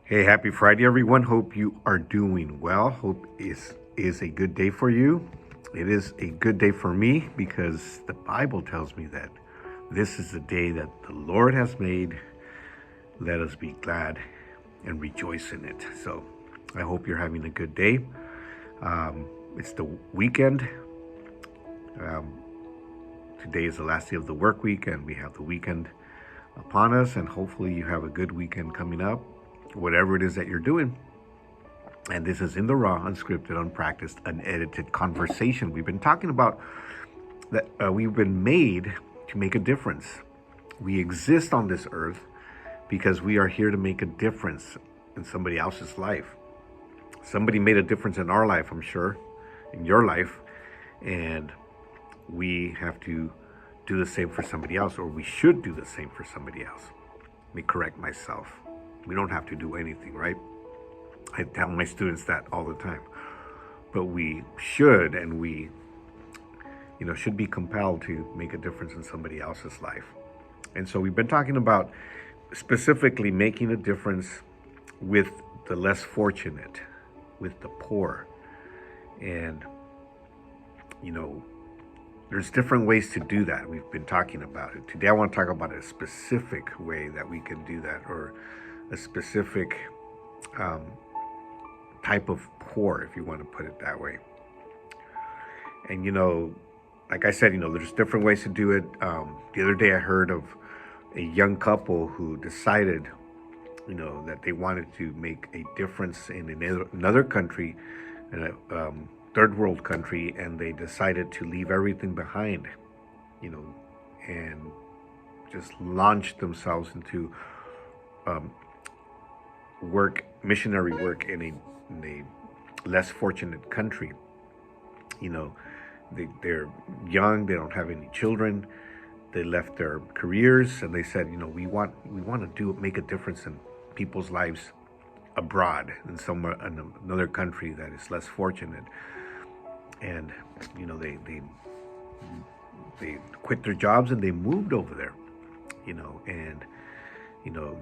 Hey, happy Friday, everyone. Hope you are doing well. Hope is a good day for you. It is a good day for me because the Bible tells me that this is the day that the Lord has made. Let us be glad and rejoice in it. So I hope you're having a good day. It's the weekend. Um, Today is the last day of the work week, and we have the weekend upon us. And hopefully, you have a good weekend coming up, whatever it is that you're doing. And this is In the Raw, unscripted, unpracticed, unedited conversation. We've been talking about that we've been made to make a difference. We exist on this earth because we are here to make a difference in somebody else's life. Somebody made a difference in our life, I'm sure, in your life, and we have to do the same for somebody else, or we should do the same for somebody else. Let me correct myself. We don't have to do anything, right? I tell my students that all the time. But we should, and we, should be compelled to make a difference in somebody else's life. And so we've been talking about specifically making a difference with the less fortunate, with the poor. And, there's different ways to do that. We've been talking about it. Today I want to talk about a specific way that we can do that, or a specific type of poor, if you want to put it that way. And like I said, there's different ways to do it. The other day I heard of a young couple who decided, that they wanted to make a difference in another country, in a third world country, and they decided to leave everything behind, and just launch themselves into missionary work in a less fortunate country. They're young, they don't have any children, they left their careers, and they said, we want to make a difference in people's lives abroad, in another country that is less fortunate. And they quit their jobs and they moved over there, and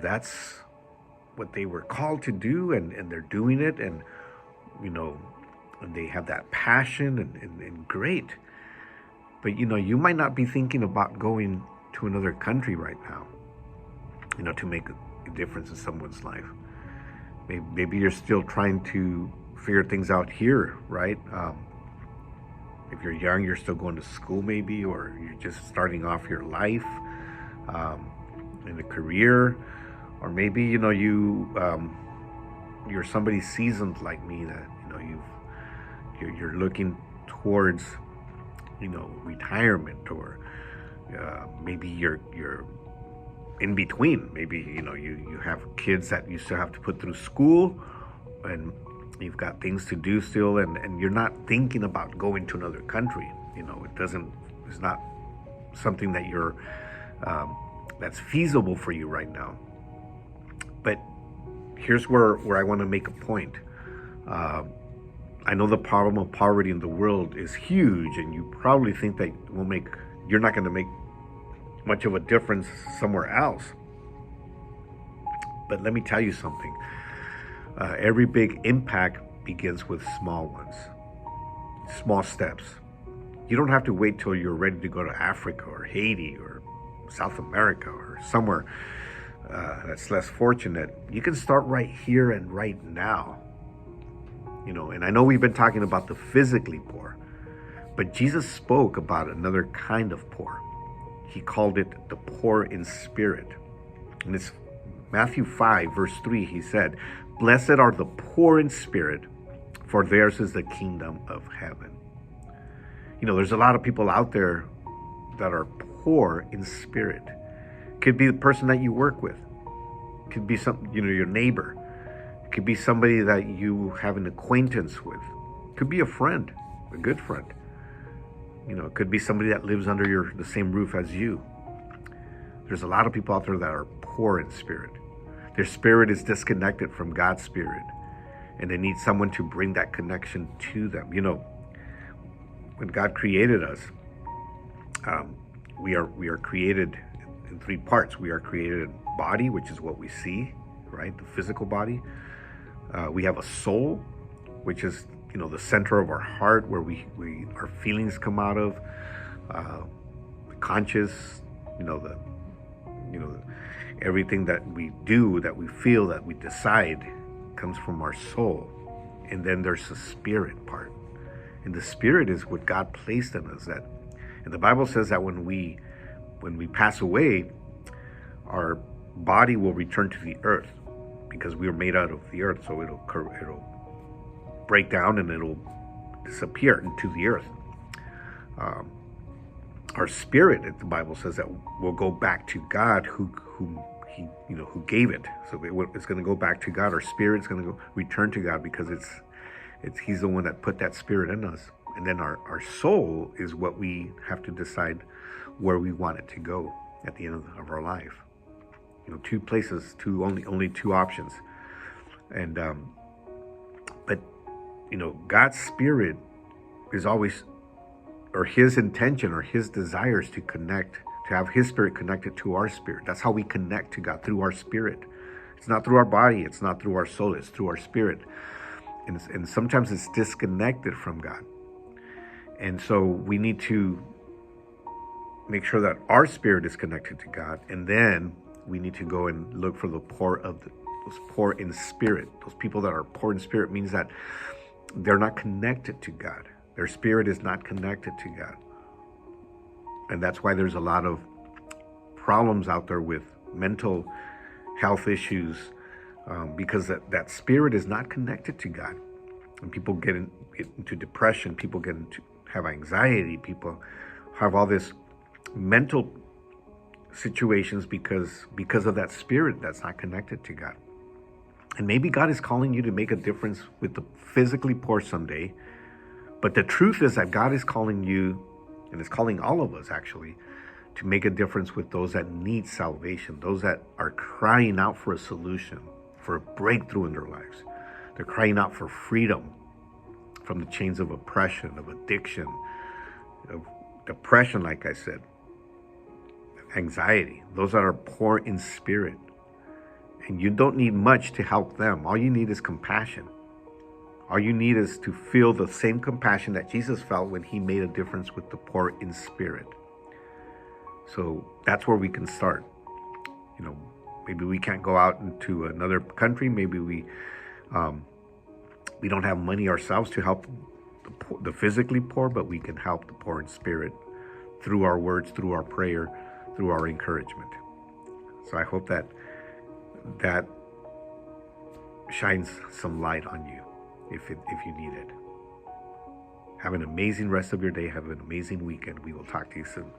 that's what they were called to do, and they're doing it, and and they have that passion, and great. But you might not be thinking about going to another country right now, to make a difference in someone's life. Maybe you're still trying to figure things out here, right? If you're young, you're still going to school maybe, or you're just starting off your life in a career, or maybe you're somebody seasoned like me, that you're looking towards retirement, or maybe you're in between. Maybe you have kids that you still have to put through school, and you've got things to do still, and you're not thinking about going to another country. It's not something that you're that's feasible for you right now. But here's where I want to make a point. I know the problem of poverty in the world is huge, and you probably think that you're not going to make much of a difference somewhere else. But let me tell you something. Every big impact begins with small ones, small steps. You don't have to wait till you're ready to go to Africa or Haiti or South America or somewhere that's less fortunate. You can start right here and right now. And I know we've been talking about the physically poor, but Jesus spoke about another kind of poor. He called it the poor in spirit. And it's Matthew 5, verse 3, he said, "Blessed are the poor in spirit, for theirs is the kingdom of heaven." There's a lot of people out there that are poor in spirit. Could be the person that you work with. Could be your neighbor. Could be somebody that you have an acquaintance with. Could be a friend, a good friend. It could be somebody that lives under the same roof as you. There's a lot of people out there that are poor in spirit. Their spirit is disconnected from God's spirit, and they need someone to bring that connection to them. When God created us, we are created in three parts. We are created in body, which is what we see, right? The physical body. We have a soul, which is, the center of our heart, where our feelings come out of. The conscious, everything that we do, that we feel, that we decide, comes from our soul. And then there's the spirit part. And the spirit is what God placed in us. And the Bible says that when we pass away, our body will return to the earth, because we were made out of the earth. So it'll break down and it'll disappear into the earth. Our spirit, the Bible says, that will go back to God, who gave it. So it's going to go back to God. Our spirit's going to return to God, because He's the one that put that spirit in us. And then our soul is what we have to decide where we want it to go at the end of our life. Two places, only two options. And but God's spirit is always, or His intention or His desire, is to have His spirit connected to our spirit. That's how we connect to God, through our spirit. It's not through our body, it's not through our soul, it's through our spirit. And sometimes it's disconnected from God. And so we need to make sure that our spirit is connected to God, and then we need to go and look for those poor in spirit. Those people that are poor in spirit means that they're not connected to God. Their spirit is not connected to God. And that's why there's a lot of problems out there with mental health issues, because that spirit is not connected to God. And people get into depression, people have anxiety, people have all this mental situations because of that spirit that's not connected to God. And maybe God is calling you to make a difference with the physically poor someday. But the truth is that God is calling you, and is calling all of us actually, to make a difference with those that need salvation, those that are crying out for a solution, for a breakthrough in their lives. They're crying out for freedom from the chains of oppression, of addiction, of depression, like I said, anxiety. Those that are poor in spirit. And you don't need much to help them. All you need is compassion. All you need is to feel the same compassion that Jesus felt when He made a difference with the poor in spirit. So that's where we can start. Maybe we can't go out into another country. Maybe we don't have money ourselves to help the physically poor, but we can help the poor in spirit through our words, through our prayer, through our encouragement. So I hope that shines some light on you if you need it. Have an amazing rest of your day. Have an amazing weekend. We will talk to you soon.